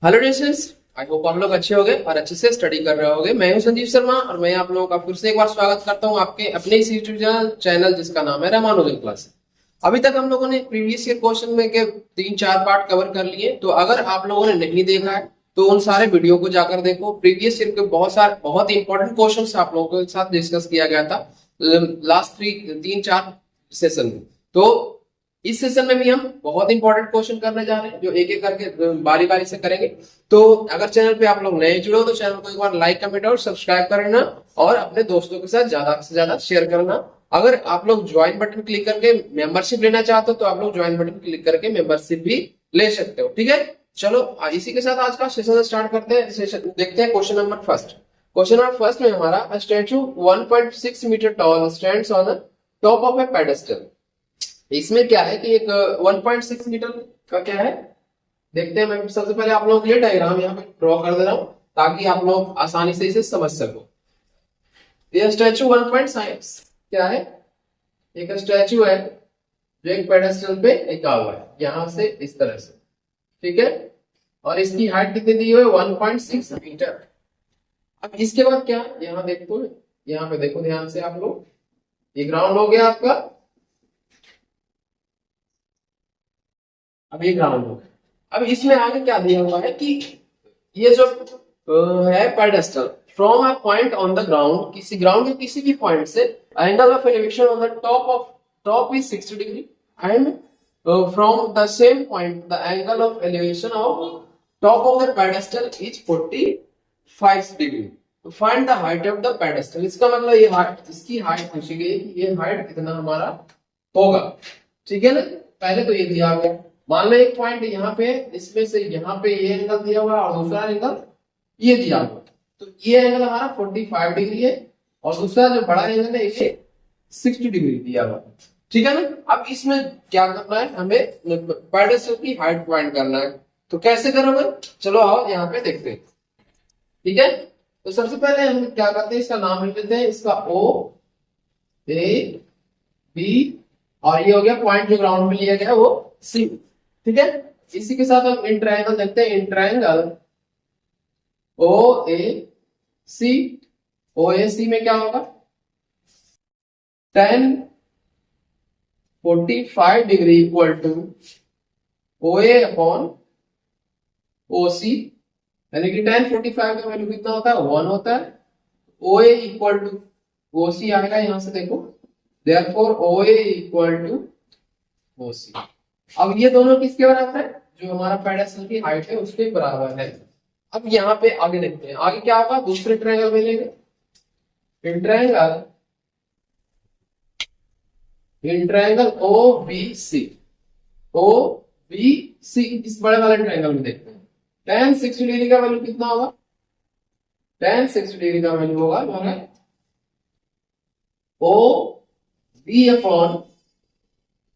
Hello dears, I hope आप लोग अच्छे होंगे और अच्छे से स्टडी कर रहे होंगे। मैं हूं संजीव शर्मा और मैं आप लोगों का फिर से एक बार स्वागत करता हूं आपके अपने इस यूट्यूब चैनल जिसका नाम है रामानुजन क्लास। अभी तक हम लोगों ने प्रीवियस ईयर क्वेश्चन में के 3-4 पार्ट कवर कर लिए। तो अगर आप लोगों ने नहीं देखा है तो उन सारे वीडियो को जाकर देखो। प्रीवियस ईयर के बहुत इंपॉर्टेंट क्वेश्चन आप लोगों के साथ डिस्कस किया गया था लास्ट 3-4 सेशन में। तो इस सेशन में भी हम बहुत इंपॉर्टेंट क्वेश्चन करने जा रहे हैं जो एक एक करके बारी बारी से करेंगे। तो अगर चैनल पे आप लोग नए जुड़े हो तो चैनल को एक बार लाइक कमेंट और सब्सक्राइब करना और अपने दोस्तों के साथ ज्यादा से ज्यादा शेयर करना। अगर आप लोग ज्वाइन बटन क्लिक करके मेंबरशिप लेना चाहते हो तो आप लोग ज्वाइन बटन क्लिक करके मेंबरशिप भी ले सकते हो। ठीक है, चलो इसी के साथ आज का सेशन स्टार्ट करते हैं। सेशन देखते हैं question number first. Question number first में हमारा statue 1.6 metre tall stands on top of a pedestal. इसमें क्या है कि एक 1.6 मीटर का क्या है देखते हैं। मैं सबसे पहले आप लोगों के लिए डायग्राम यहाँ पे ड्रॉ कर दे रहा हूँ ताकि आप लोग आसानी से इसे समझ सको। ये स्टैचू 1.6 क्या है, एक स्टैचू है जो एक पेडेस्टल पे टिका हुआ है यहां से इस तरह से। ठीक है, और इसकी हाइट कितनी दी हुई है 1.6 मीटर। अब इसके बाद क्या, यहाँ देखो, यहाँ पे देखो ध्यान से आप लोग, ये ग्राउंड हो गया आपका। अब ये ग्राउंड हो गया। अब इसमें आगे क्या दिया हुआ है कि ये जो है pedestal from a point on the ground, किसी ग्राउंड के किसी भी पॉइंट से angle of elevation on the top is 60 degree and from the same point the angle of elevation of top of the pedestal is 45 degree. तो find the height of the pedestal. इसका मतलब ये height, इसकी height पूछी गई कि ये height कितना हमारा होगा। ठीक है ना, पहले तो ये दिया गया, मान लो एक पॉइंट यहाँ पे, इसमें से यहाँ पे ये एंगल दिया हुआ है और दूसरा एंगल ये दिया हुआ है। तो ये एंगल हमारा 45 डिग्री है और दूसरा जो बड़ा एंगल है ये 60 डिग्री दिया हुआ है। ठीक है ना। अब इसमें क्या करना है, हमें पेडेस्टल की हाइट फाइंड करना है। तो कैसे करोगे, चलो आओ यहाँ पे देखते हैं। ठीक है, तो सबसे पहले हम क्या करते हैं, इसका नाम लिख लेते हैं, इसका ओ ए बी और ये हो गया पॉइंट जो ग्राउंड में लिया गया वो सी। ठीक है, इसी के साथ हम इन ट्रायंगल देखते हैं। इन ट्रायंगल ओ ए सी, ओ ए सी में क्या होगा, tan 45 degree equal to O A upon O C, यानी कि tan 45 का वैल्यू कितना होता है 1 होता है। ओ ए इक्वल टू ओ सी आएगा यहां से देखो, therefore O A equal to O C. अब ये दोनों किसके बराबर है, जो हमारा पेडेस्टल की हाइट है उसके बराबर है। अब यहाँ पे आगे देखते हैं, आगे क्या होगा, दूसरे ट्रायंगल में लेंगे। In triangle O B C, O B C, इस बड़े वाले ट्रायंगल में देखते हैं। tan 60 डिग्री का वैल्यू कितना होगा, tan 60 डिग्री का वैल्यू होगा ओ बी अपॉन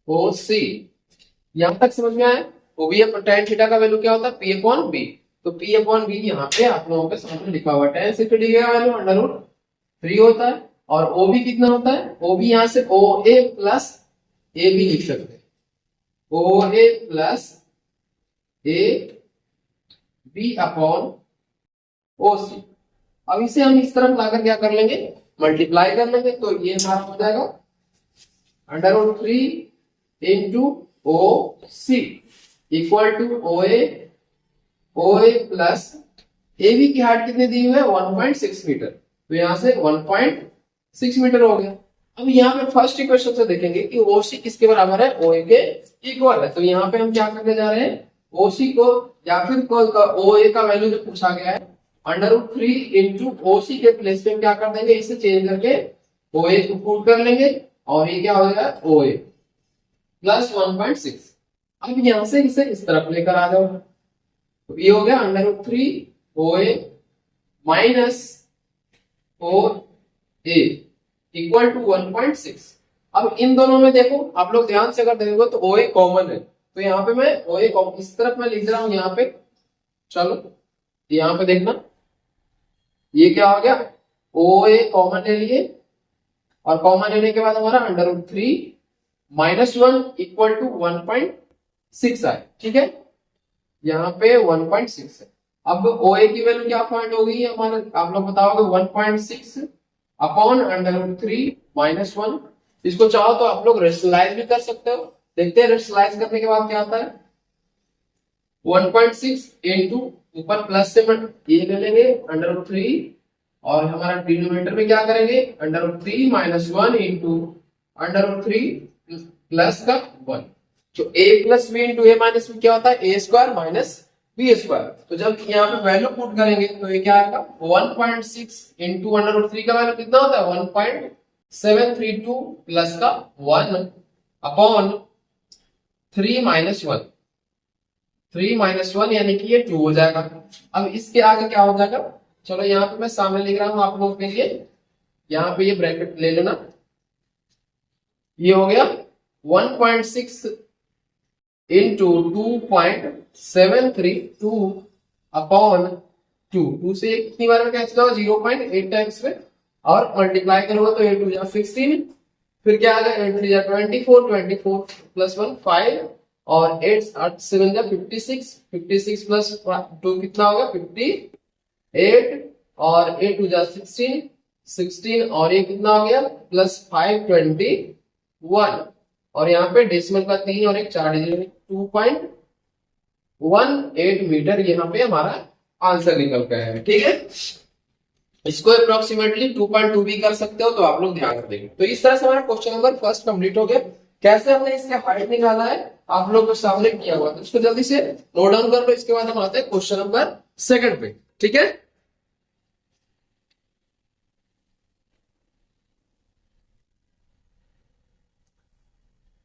ओ सी। यहां तक समझ में आया। O B upon tan theta का वैल्यू क्या होता है, पी अपॉन बी। तो पी अपॉन बी यहाँ पे आप लोगों के सामने लिखा हुआ है। tan 60 डिग्री का वैल्यू √3 होता है और ओ बी कितना होता है, ओ बी यहां से ओ ए प्लस ए बी लिख सकते हैं, O A plus A B upon O C. अब इसे हम इस तरफ लाकर क्या कर लेंगे, मल्टीप्लाई कर लेंगे। तो ये हमारा हो जाएगा √3 into O C equal to O A plus A B की हाइट कितनी दी हुई है 1.6 मीटर। तो यहां से 1.6 मीटर हो गया। अब यहाँ पे फर्स्ट इक्वेशन से देखेंगे कि ओ सी किसके बराबर है, ओ ए के इक्वल है। तो यहाँ पे हम क्या करने जा रहे हैं, ओ सी को या फिर ओ ए का वैल्यू जो पूछा गया है √3 इंटू ओ सी के प्लेस पे हम क्या कर देंगे, इसे चेंज करके ओ ए को पुट कर लेंगे और ये क्या हो जाएगा ओ ए प्लस 1.6। अब यहां से इसे इस तरफ लेकर आ जाओ। तो ये हो गया √3 O A minus O A equal to 1.6। अब इन दोनों में देखो, आप लोग ध्यान से अगर देखोगे तो ओ ए कॉमन है। तो यहाँ पे मैं ओ ए इस तरफ मैं लिख रहा हूं यहाँ पे। चलो यहाँ पे देखना, ये क्या हो गया, ओ ए कॉमन ले लिए और कॉमन लेने के बाद हमारा √3 -1 इक्वल टू 1.6 आए। ठीक है, यहाँ पे 1.6 है। अब ओ ए की वैल्यू क्या फाइंड होगी हमारे, आप लोग बताओगे 1.6 अपॉन √3 माइनस 1। इसको चाहो तो आप लोग रेशनलाइज भी कर सकते हो। देखते हैं रेशनलाइज करने के बाद क्या आता है। 1.6 इंटू ऊपर प्लस से ये ले लेंगे √3 और हमारा डिनोमिनेटर में क्या करेंगे √3 माइनस 1 इंटू √3 प्लस का 1। तो a plus B into A minus B क्या होता है, A square minus B square. तो जब यहाँ पे वैल्यू पुट करेंगे तो ये क्या आएगा 1.6 इंटू √3 का वैल्यू कितना होता है 1.732 प्लस का 1 अपॉन 3 माइनस 1। 3 माइनस 1 यानी कि ये 2 हो जाएगा। अब इसके आगे क्या हो जाएगा, चलो यहाँ पे मैं सामने लिख रहा हूं आप लोगों के लिए, यहाँ पे ये ब्रैकेट ले लेना। ये हो गया 1.6 इंटू 2.732 अपॉन 2 से कितनी बार में कैंसिल होगा 0.8 टाइम्स में, और मल्टीप्लाई करोगे तो 8 2 16, फिर क्या आ गया 8 3 24, 24 प्लस 1 5 और 8 8 7 56, 56 प्लस 2 कितना होगा 58 और 8 2 16, 16 और ये कितना हो गया प्लस 5 21 और यहाँ पे डेसिमल का 3 और एक 4 डिजिट 2.18 मीटर यहाँ पे हमारा आंसर निकल गया है। ठीक है, इसको अप्रोक्सीमेटली 2.2 भी कर सकते हो, तो आप लोग ध्यान रखेंगे। तो इस तरह से हमारा क्वेश्चन नंबर फर्स्ट कंप्लीट हो गया। कैसे हमने इसके हाइट निकाला है आप लोग को सामने किया हुआ, तो इसको जल्दी से नोट डाउन कर लो। इसके बाद हम आते हैं क्वेश्चन नंबर सेकंड पे। ठीक है,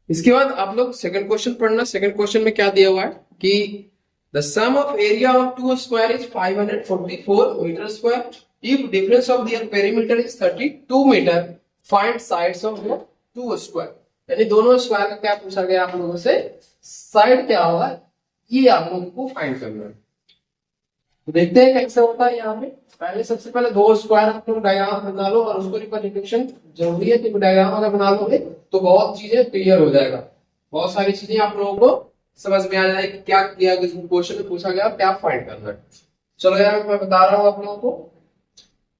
इसके बाद आप लोग सेकंड क्वेश्चन पढ़ना। सेकंड क्वेश्चन में क्या दिया हुआ है कि the sum of area of two square is 544 metre square if difference of their perimeter is 32 metre, find sides of the two square. यानी दोनों स्क्वायर का क्या पूछा गया आप लोगों से, साइड क्या होगा ये आप लोगों को फाइंड करना है। तो देखते हैं कैसे होता है। यहाँ पे पहले सबसे पहले दो स्क्वायर आप लोग डायग्राम बना लो, और उसको रिप्रेजेंटेशन जरूरी है कि डायग्राम अगर बना लोगे तो बहुत चीजें क्लियर हो जाएगा, बहुत सारी चीजें आप लोगों को समझ में आ जाएगी क्या किया क्वेश्चन में पूछा गया क्या फाइंड करना है। चलो यार मैं बता रहा हूँ आप लोगों को,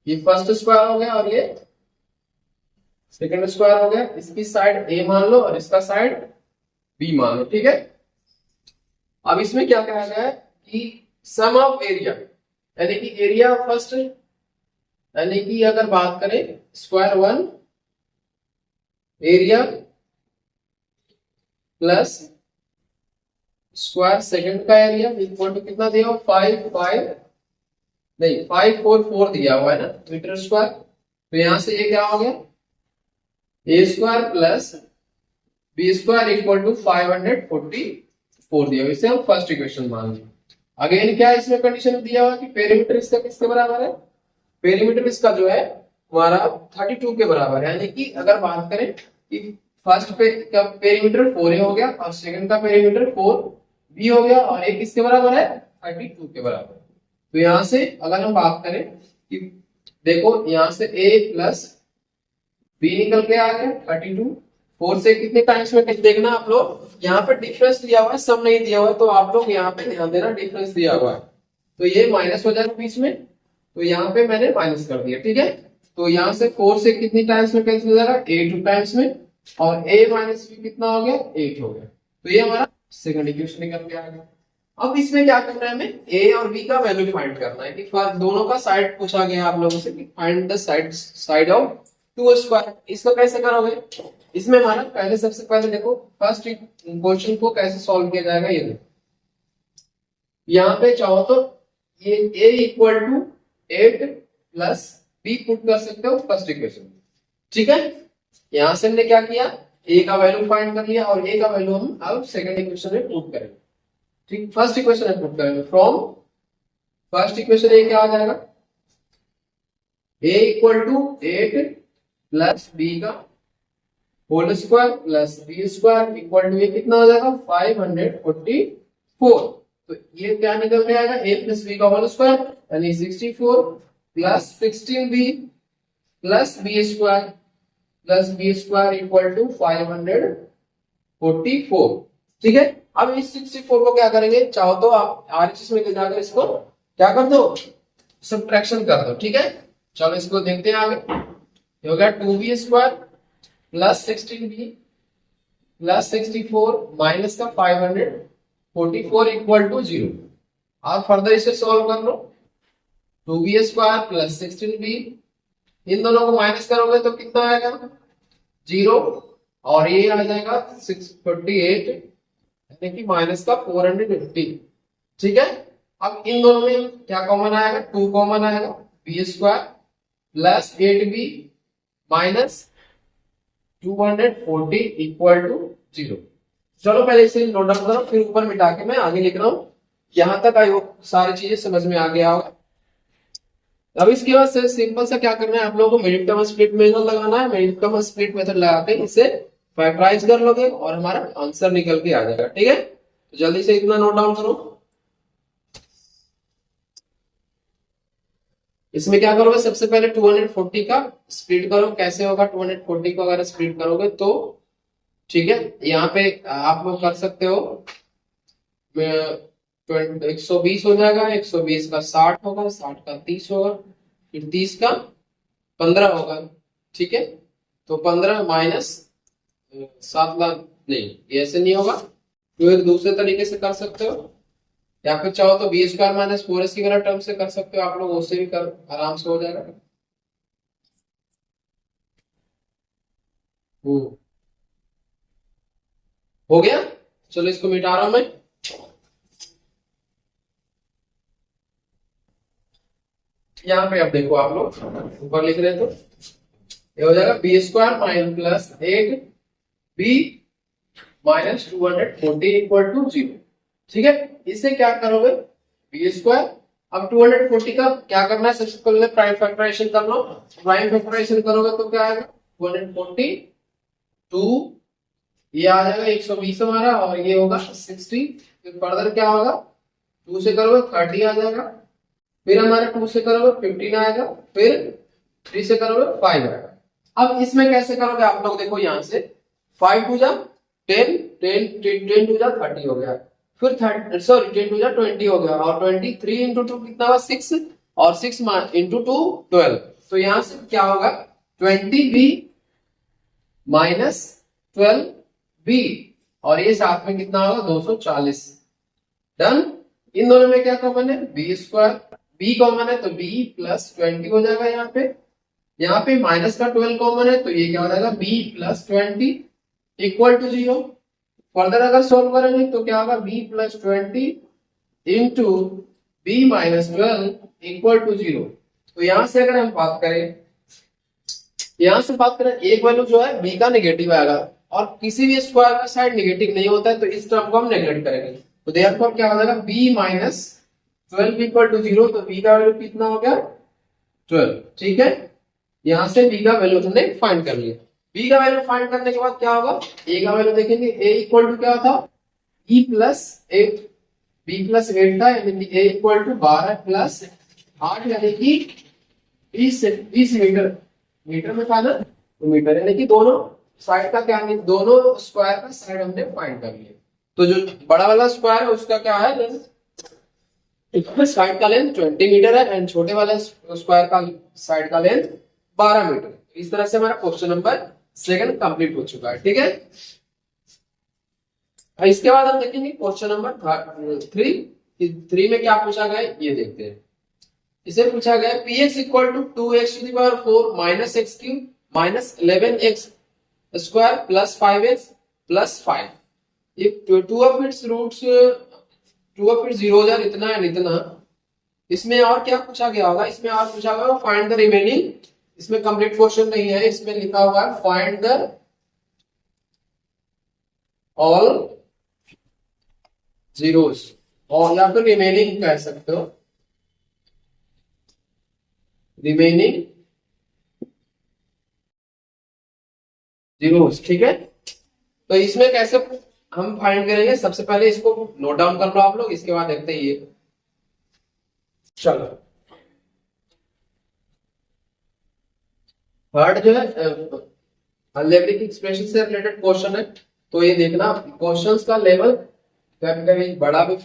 ये फर्स्ट स्क्वायर हो गया और ये सेकंड स्क्वायर हो गया। इसकी साइड ए मान लो और इसका साइड बी मान लो। ठीक है, अब इसमें क्या कहा गया है कि सम ऑफ एरिया, यानी कि एरिया फर्स्ट, यानी कि अगर बात करें square 1 area plus square second का एरिया इक्वल टू कितना दिया हुआ 544 दिया हुआ है ना मीटर स्क्वायर। तो यहां से ये क्या हो गया A square plus B square equal to 544 दिया हुआ। इसे हम फर्स्ट इक्वेशन मान लें। अगेन क्या है इसमें कंडीशन दिया हुआ कि पेरीमीटर इसका किसके बराबर है, पेरीमीटर इसका जो है हमारा 32 के बराबर है। यानी कि अगर बात करें कि फर्स्ट पे का पेरीमीटर 4a हो गया और सेकंड का पेरीमीटर 4b हो गया, और एक किसके बराबर है 32 के बराबर। तो यहां से अगर हम बात करें कि देखो यहां से a प्लस b निकल के आ गया 32, 4 से कितने टाइम्स में देखना आप लोग, यहाँ पे डिफरेंस दिया हुआ है सम नहीं दिया हुआ है, तो आप लोग यहाँ पे ध्यान देना डिफरेंस दिया हुआ है तो ये माइनस हो जाएगा बीच में, तो यहाँ पे मैंने माइनस कर दिया। ठीक है, तो यहाँ से 4 से कितनी टाइम्स में कैंसिल हो जाएगा 8 टाइम्स में, और a माइनस बी कितना हो गया 8 हो गया। तो ये हमारा सेकंड इक्वेशन निकल के आ गया। अब इसमें क्या करना है हमें a और b का वैल्यू फाइंड करना है कि दोनों का साइड पूछा गया आप लोगों से कि find the side of two square. इसको कैसे करोगे, इसमें हमारा पहले सबसे पहले देखो फर्स्ट क्वेश्चन को कैसे सॉल्व किया जाएगा। ये देखो यहाँ पे चाहो तो ये a equal to 8 plus b put कर सकते हो फर्स्ट इक्वेशन। ठीक है, यहां से हमने क्या किया a का वैल्यू फाइंड कर लिया और a का वैल्यू हम अब सेकंड इक्वेशन में पुट करेंगे। ठीक, फर्स्ट इक्वेशन में पुट करेंगे फ्रॉम फर्स्ट इक्वेशन a क्या आ जाएगा a equal to 8 plus b का whole square plus B square equal to ये कितना हो जाएगा 544। तो ये क्या निकल के आएगा a प्लस बी का होल स्क्वायर यानी 64 plus 16b plus B square equal to 544। ठीक है, अब इस 64 को क्या करेंगे, चाहो तो आप RHS में ले जाकर इसको क्या कर दो, सब्ट्रैक्शन कर दो। ठीक है, चलो इसको देखते हैं आगे। ये हो गया 2b square plus 16b plus 64 minus का 544 इक्वल टू 0। आप फर्दर इसे सॉल्व कर लो। 2b स्क्वायर प्लस 16b, इन दोनों को माइनस करोगे तो कितना आएगा, 0, और ये आ जाएगा 648 यानी कि माइनस का 450। ठीक है, अब इन दोनों में क्या कॉमन आएगा, 2 कॉमन आएगा, b square plus 8b minus 240 equal to 0। चलो पहले इसे नोट डाउन करो, फिर ऊपर मिटा के मैं आगे लिख रहा हूं। यहां तक आई होप सारी चीजें समझ में आ गया होगा। अब इसके बाद से सिंपल सा क्या करना है, आप लोगों को मिडिल टर्म स्प्लिट मेथड लगाना है। मिडिल टर्म स्प्लिट मेथड लगा के इसे फैक्टराइज कर लोगे और हमारा आंसर निकल के आ जाएगा। ठीक है, तो जल्दी से इतना नोट डाउन करो। इसमें क्या करोगे, सबसे पहले 240 का स्प्लिट करो। कैसे होगा, 240 को अगर स्प्लिट करोगे तो ठीक है, यहाँ पे आप लोग कर सकते हो 120 हो जाएगा, 120 का 60 होगा, 60 का 30 होगा, फिर 30 का 15 होगा। ठीक है, तो 15 माइनस 7 लाख, नहीं ये ऐसे नहीं होगा, तो एक दूसरे तरीके से कर सकते हो, या फिर चाहो तो बी स्क्वायर माइनस 4s की वाला टर्म से कर सकते हो आप लोग, उससे भी कर आराम से हो जाएगा। हो गया, चलो इसको मिटा रहा हूं मैं। यहाँ पे अब देखो आप लोग ऊपर लिख रहे हैं तो ये हो जाएगा B square minus plus 8b minus 240 equal to 0। ठीक है, इसे क्या करोगे, बी स्क्वायर, अब 240 का क्या करना है, सबसे पहले प्राइम फैक्टराइजेशन कर लो। प्राइम फैक्टराइजेशन करोगे तो क्या आएगा, 240 2, ये आ जाएगा 120 हमारा, और ये होगा 60। फिर फर्दर क्या होगा, 2 से करोगे 30 आ जाएगा, फिर हमारे 2 से करोगे 15 आएगा, फिर 3 से करोगे 5 आएगा। अब इसमें कैसे करोगे आप लोग, देखो यहाँ से 5 टू जा 10, 10 टू जा 30 हो गया, फिर 10 टू जा 20 हो गया, और 23 इंटू 2 कितना हुआ 6, और 6 इंटू 2 12। तो यहाँ से क्या होगा, 20b माइनस 12b, और ये साथ में कितना होगा 240। डन। इन दोनों में क्या कॉमन है, बी स्क्वायर, बी कॉमन है तो b प्लस 20 हो जाएगा। यहाँ पे माइनस का 12 कॉमन है तो ये क्या हो जाएगा, b plus 20 equal to 0। Further अगर सोल्व करेंगे तो क्या होगा, b plus 20 into b minus 12 equal to 0। तो यहां से अगर हम बात करें, एक वैल्यू जो है b का नेगेटिव आएगा, और किसी भी स्क्वायर का साइड नेगेटिव नहीं होता है तो इस टर्म को हम नेगलेक्ट करेंगे। तो देयरफॉर क्या हो जाएगा, b माइनस 12 इक्वल टू 0। तो b का वैल्यू कितना हो गया, 12। ठीक है, यहां से b का वैल्यू हमने फाइंड कर लिया। b का वैल्यू फाइंड करने के बाद क्या होगा, a का वैल्यू देखेंगे, a इक्वल टू क्या था, e प्लस 8, b प्लस 8 था, यानी कि a इक्वल टू 12 प्लस 8 यानी कि 20 मीटर, मीटर में था ना, तो मीटर, यानी कि दोनों साइड का क्या, दोनों स्क्वायर का साइड हमने फाइंड कर लिया। तो जो बड़ा वाला स्क्वायर है उसका क्या है लेंथ, साइड का लेंथ 20 मीटर है, एंड छोटे वाले स्क्वायर का साइड का लेंथ 12 मीटर। इस तरह से हमारा क्वेश्चन नंबर 2 कंप्लीट हो चुका है। ठीक है, इसके बाद हम देखेंगे क्वेश्चन नंबर 3 में क्या पूछा गया है, ये देखते हैं। इसे पूछा गया है px equal to 2x to the power 4 minus x cube minus 11x square plus 5x plus 5। If two of its roots, two of its 0 हजार इतना एंड इतना। इसमें और क्या पूछा गया होगा, इसमें और पूछा गया होगा फाइंड द रिमेनिंग। इसमें कंप्लीट क्वेश्चन नहीं है, इसमें लिखा हुआ है फाइंड द ऑल जीरोस, और या फिर रिमेनिंग कह सकते हो, रिमेनिंग जीरोस। ठीक है, तो इसमें कैसे हम फाइंड करेंगे, सबसे पहले इसको नोट डाउन कर लो आप लोग, इसके बाद देखते हैं ये। चलो थर्ड जो है अलजेब्रिक एक्सप्रेशन से रिलेटेड क्वेश्चन है, तो ये देखना क्वेश्चंस का लेवल कभी कभी बड़ा भी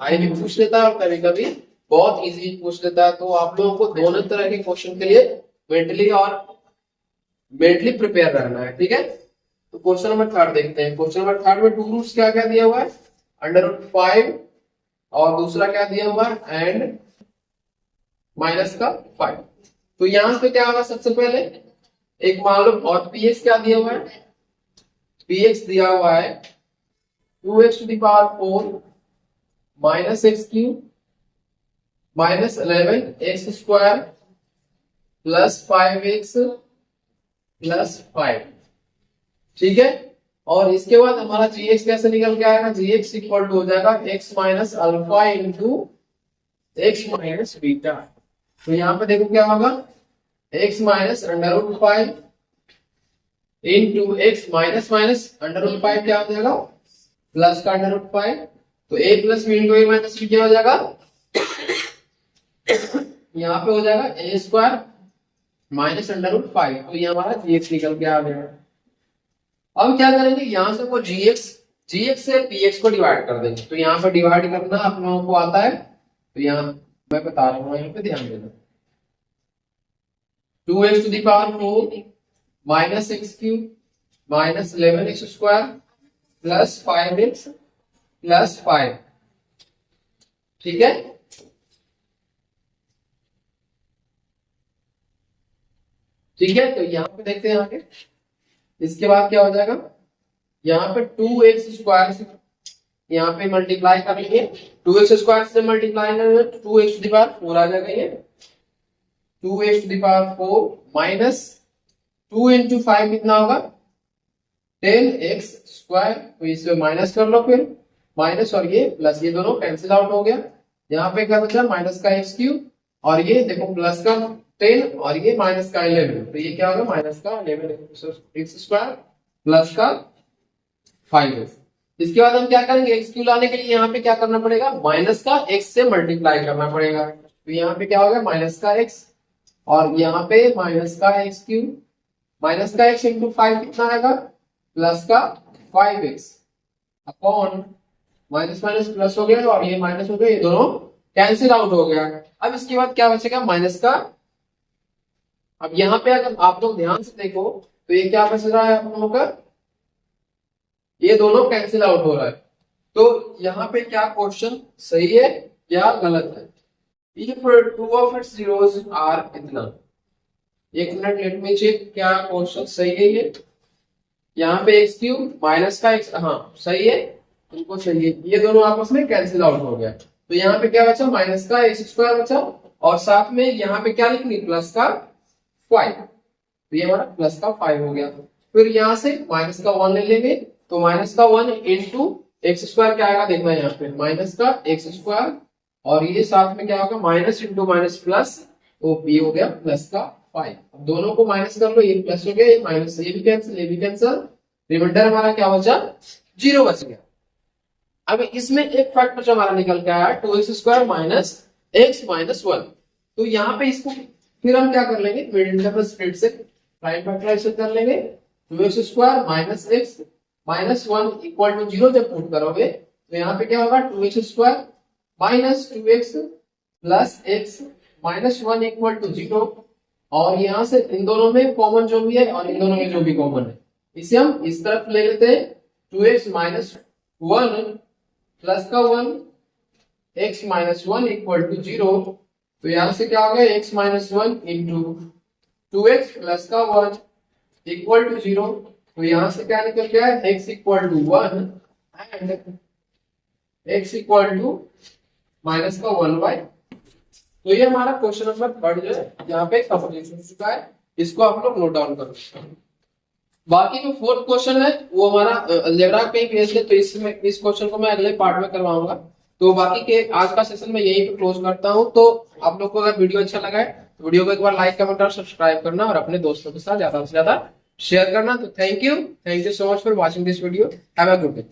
हाई भी पूछ लेता है और कभी कभी बहुत इजी पूछ लेता है। तो आप लोगों को दोनों तरह के क्वेश्चन के लिए मेंटली प्रिपेयर रहना है, ठीक है। तो क्वेश्चन नंबर 3 देखते हैं। क्वेश्चन नंबर 3 में 2 रूट्स क्या क्या दिया हुआ है, √5 और दूसरा क्या दिया हुआ है एंड -5। तो यहां पे क्या होगा, सबसे पहले एक मान लो, और px क्या दिया हुआ है, px दिया हुआ है 2x⁴ -x³ -11x² +5x+5, ठीक है। और इसके बाद हमारा gx कैसे निकल के आएगा, gx इक्वल टू हो जाएगा x minus alpha into x minus beta. तो यहाँ पे देखो क्या होगा, x minus √5 into x minus √5 क्या हो जाएगा, प्लस का √5। तो a plus b into a minus b क्या हो जाएगा, यहाँ पे हो जाएगा a² माइनस √5। तो ये हमारा gx निकल के आ गया। अब क्या करेंगे, यहां से वो gx से px को डिवाइड कर देंगे। तो यहाँ पे डिवाइड करना आप लोगों को आता है, तो यहाँ मैं बता रहा हूँ, यहाँ पे ध्यान देना। 2x⁴ -x³ -11x² +5x+5, ठीक है। ठीक है, तो यहाँ पे देखते हैं आगे। इसके बाद क्या हो जाएगा, यहाँ पे 2x² से यहाँ पे मल्टीप्लाई कर लेंगे, 2x² से मल्टीप्लाई करेंगे 2x⁴ आ जाएगा। ये 2x⁴ माइनस 2 इंटू 5 कितना होगा, 10x²। तो इसे माइनस कर लो, फिर माइनस और ये प्लस, ये दोनों कैंसिल आउट हो गया। यहाँ पे क्या बचा, माइनस का x³ और ये देखो प्लस का 10 और ये माइनस का 11। तो ये क्या होगा, माइनस का 11x² प्लस का 5x। इसके बाद हम क्या करेंगे, x³ लाने के लिए यहाँ पे क्या करना पड़ेगा, माइनस का x से मल्टीप्लाई करना पड़ेगा। तो यहाँ पे क्या होगा, माइनस का x और यहाँ पे माइनस का x³ माइनस का x इंटू 5 कितना आएगा, प्लस का 5x upon minus minus plus हो गया और ये माइनस हो गया, ये दोनों कैंसिल आउट हो गया। अब इसके बाद क्या बचेगा, माइनस का। अब यहाँ पे अगर आप लोग ध्यान से देखो तो ये क्या बच रहा है आप लोगों का, ये दोनों कैंसिल आउट हो रहा है। तो यहाँ पे क्या क्वेश्चन सही है या गलत है। If 2 of its zeros are इतना, एक मिनट लेट मी चेक क्या क्वेश्चन सही है। ये यहाँ पे x³ माइनस का x, हाँ सही है, उनको सही है। ये दोनों आपस में कैंसिल आउट हो गया। तो यहाँ पे क्या बचा, माइनस का x² बचा और साथ में यहाँ पे क्या लिखेंगे, प्लस का 5। तो ये हमारा प्लस का 5 हो गया। फिर यहाँ से माइनस का 1 ले लेंगे, तो माइनस का 1 इंटू x² क्या आएगा देखना, यहाँ पे माइनस का x² और ये साथ में क्या होगा, माइनस इंटू माइनस प्लस, तो ये हो गया प्लस का 5। अब दोनों को माइनस कर लो, ये प्लस हो गया, ये माइनस, ये भी कैंसिल, ये भी कैंसिल, रिमाइंडर हमारा क्या बचा, 0 बच गया। अब इसमें एक फैक्टर जो हमारा निकल के आया 2x² माइनस x माइनस 1। तो यहाँ पे इसको फिर हम क्या कर लेंगे, मिडिल टर्म स्प्लिट से प्राइम फैक्टराइजेशन कर लेंगे। 2x² minus x minus 1 equal to 0 जब पुट करोगे तो यहाँ पे क्या होगा, 2x² minus 2x plus x minus 1 equal to 0। और यहाँ से इन दोनों में कॉमन जो भी है और इन दोनों में जो भी कॉमन है, इसे हम इस तरफ ले लेते हैं। 2x माइनस 1 प्लस का 1 x माइनस 1 इक्वल टू 0। तो यहाँ से क्या हो गया, x minus 1 into 2x plus का 1 इक्वल टू 0। तो यहाँ से क्या निकल गया है, x equal to 1 and x equal to minus का 1/। तो ये हमारा क्वेश्चन नंबर 3 जो है यहाँ पे कंप्लीट हो चुका है। इसको आप लोग नोट डाउन करो। बाकी जो 4th क्वेश्चन है वो हमारा अलजेब्रा पे ही भेज दे, तो इसमें इस क्वेश्चन को मैं अगले पार्ट में करवाऊंगा। तो बाकी के आज का सेशन मैं यहीं पे क्लोज करता हूँ। तो आप लोग को अगर वीडियो अच्छा लगा है तो वीडियो को एक बार लाइक कमेंट और सब्सक्राइब करना और अपने दोस्तों के साथ ज्यादा से ज्यादा शेयर करना। तो thank you so much for watching this video. Have a good day.